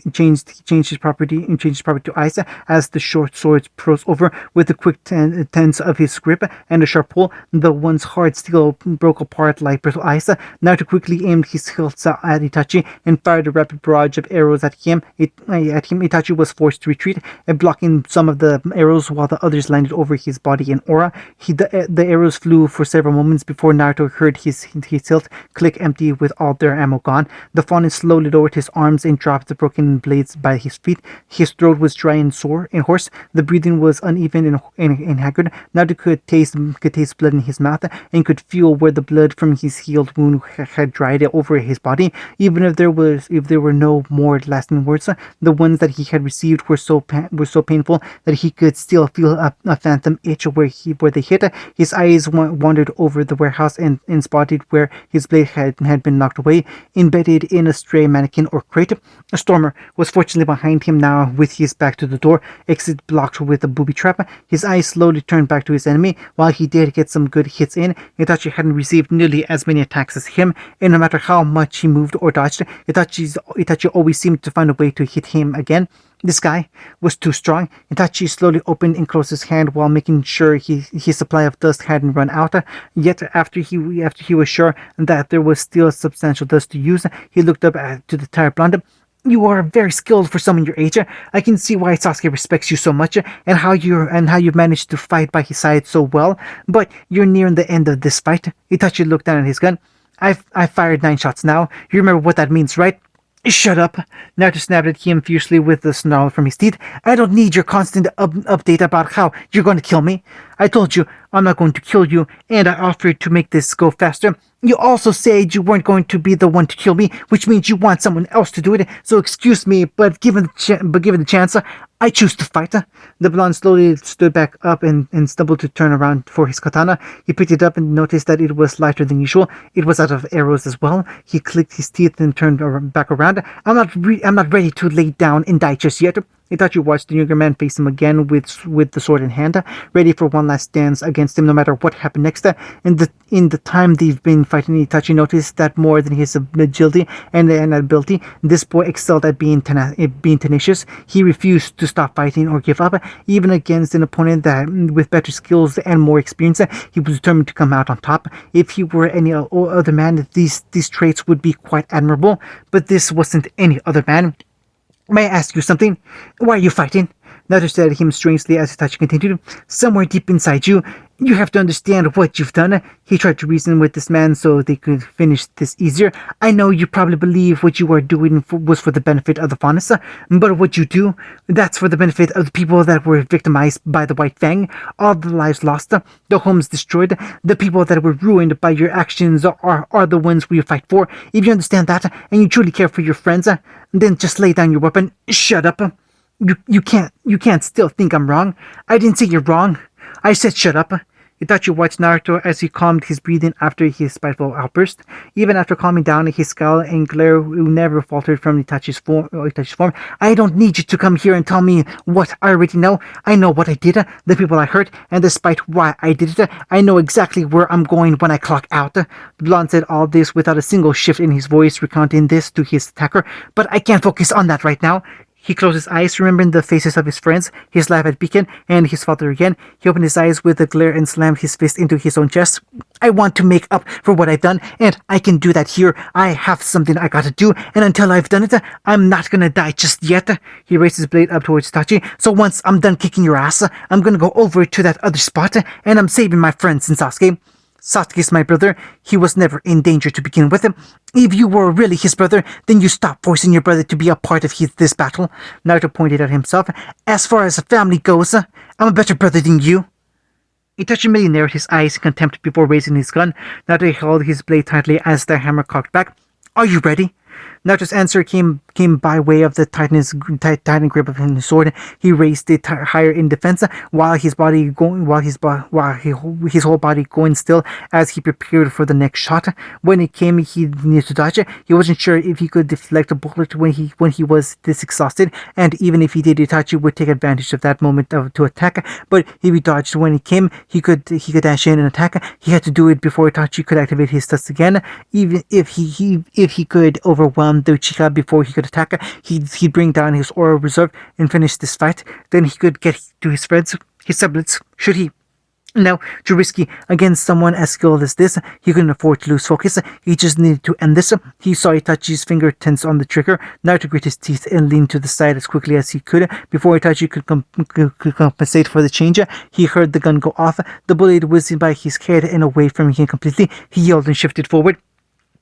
his property to ice as the short swords froze over with the quick tense of of his grip and a sharp pull. The once hard steel broke apart like brittle ice. Naruto quickly aimed his hilts at Itachi and fired a rapid barrage of arrows at him. Itachi was forced to retreat, blocking some of the arrows while the others landed over his body and aura. The arrows flew for several moments before Naruto heard his hilt click empty with all their ammo gone. The fawn slowly lowered his arms and dropped the broken blades by his feet. His throat was dry and sore and hoarse. The breathing was uneven and haggard. Naruto could taste blood in his mouth and could feel where the blood from his healed wound had dried over his body. Even if there were no more lasting words, the ones that he had received were so painful that he could still feel a phantom itch where they hit. His eyes wandered over the warehouse and spotted where his blade had been knocked away, embedded in a stray mannequin or crate. A Stormer was fortunately behind him now, with his back to the door, exit blocked with a booby trap. His eyes slowly turned back to his enemy. While he did get some good hits in, Itachi hadn't received nearly as many attacks as him, and no matter how much he moved or dodged, Itachi always seemed to find a way to hit him again. This guy was too strong. Itachi slowly opened and closed his hand while making sure his supply of dust hadn't run out. Yet after he was sure that there was still substantial dust to use, he looked up to the tired blonde. You are very skilled for someone your age. I can see why Sasuke respects you so much, and how you've managed to fight by his side so well. But you're nearing the end of this fight. Itachi looked down at his gun. I've fired 9 shots now. You remember what that means, right? Shut up! Naruto snapped at him fiercely with a snarl from his teeth. I don't need your constant update about how you're going to kill me. I told you I'm not going to kill you, and I offered to make this go faster. You also said you weren't going to be the one to kill me, which means you want someone else to do it. So excuse me, but given the chance, I choose to fight. The blonde slowly stood back up and stumbled to turn around for his katana. He picked it up and noticed that it was lighter than usual. It was out of arrows as well. He clicked his teeth and turned back around. I'm not ready to lay down and die just yet. Itachi watched the younger man face him again with the sword in hand, ready for one last dance against him no matter what happened next. In the time they've been fighting, Itachi noticed that more than his agility and ability, this boy excelled at being tenacious. He refused to stop fighting or give up, even against an opponent that with better skills and more experience. He was determined to come out on top. If he were any other man, these traits would be quite admirable, but this wasn't any other man. May I ask you something? Why are you fighting? Naruto stared at him strangely as Itachi continued. Somewhere deep inside you, you have to understand what you've done. He tried to reason with this man so they could finish this easier. I know you probably believe what you are doing was for the benefit of the Faunus, but what you do, that's for the benefit of the people that were victimized by the White Fang. All the lives lost, the homes destroyed, the people that were ruined by your actions are the ones we fight for. If you understand that, and you truly care for your friends, then just lay down your weapon. Shut up. You can't still think I'm wrong. I didn't say you're wrong. I said shut up. Itachi watched Naruto as he calmed his breathing after his spiteful outburst. Even after calming down, his scowl and glare never faltered from Itachi's form. I don't need you to come here and tell me what I already know. I know what I did, the people I hurt, and despite why I did it, I know exactly where I'm going when I clock out. The blonde said all this without a single shift in his voice, recounting this to his attacker. But I can't focus on that right now. He closed his eyes, remembering the faces of his friends, his laugh at Beacon, and his father again. He opened his eyes with a glare and slammed his fist into his own chest. I want to make up for what I've done, and I can do that here. I have something I gotta do, and until I've done it, I'm not gonna die just yet. He raised his blade up towards Itachi. So once I'm done kicking your ass, I'm gonna go over to that other spot, and I'm saving my friends in Sasuke. Sasuke's my brother. He was never in danger to begin with. If you were really his brother, then you stop forcing your brother to be a part of this battle. Naruto pointed at himself. As far as the family goes, I'm a better brother than you. Itachi merely narrowed his eyes in contempt before raising his gun. Naruto held his blade tightly as the hammer cocked back. Are you ready? Naruto's answer came by way of the tightened grip of his sword. He raised it higher in defense, while his whole body going still as he prepared for the next shot. When it came, he needed to dodge. He wasn't sure if he could deflect a bullet when he was this exhausted, and even if he did, Itachi would take advantage of that moment to attack. But if he dodged when it came, he could dash in and attack. He had to do it before Itachi could activate his test again. Even if he could overwhelm the Uchiha before he could attack, he'd bring down his aura reserve and finish this fight. Then he could get to his friends, his siblings, should he Now, too risky against someone as skilled as this. He couldn't afford to lose focus. He just needed to end this. He saw Itachi's finger tense on the trigger. Naruto grit his teeth and leaned to the side as quickly as he could. Before Itachi could compensate for the change, he heard the gun go off. The bullet whizzed by his head and away from him completely. He yelled and shifted forward.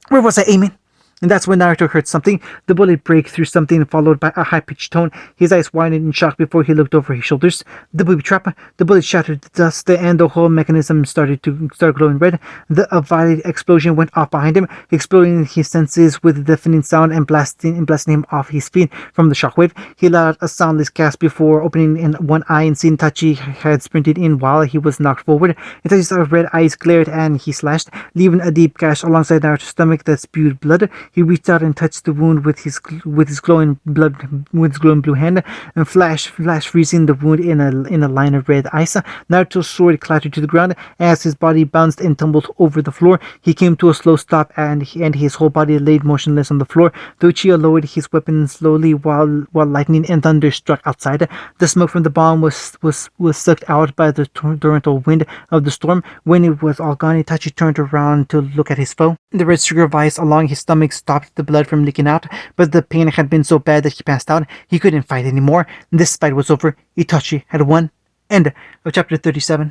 Where was I aiming? And that's when Naruto heard something. The bullet break through something followed by a high-pitched tone. His eyes widened in shock before he looked over his shoulders. The booby trap. The bullet shattered the dust and the whole mechanism started glowing red. A violent explosion went off behind him, exploding his senses with a deafening sound and blasting him off his feet from the shockwave. He let out a soundless gasp before opening in one eye and seeing Itachi had sprinted in while he was knocked forward. Itachi's red eyes glared and he slashed, leaving a deep gash alongside Naruto's stomach that spewed blood. He reached out and touched the wound with his glowing blue hand, and flash freezing the wound in a line of red ice. Naruto's sword clattered to the ground as his body bounced and tumbled over the floor. He came to a slow stop and his whole body laid motionless on the floor. The Uchiha lowered his weapon slowly while lightning and thunder struck outside. The smoke from the bomb was sucked out by the torrential wind of the storm. When it was all gone, Itachi turned around to look at his foe. The red streak of ice along his stomach stopped the blood from leaking out, but the pain had been so bad that he passed out. He couldn't fight anymore. This fight was over. Itachi had won. End of chapter 37.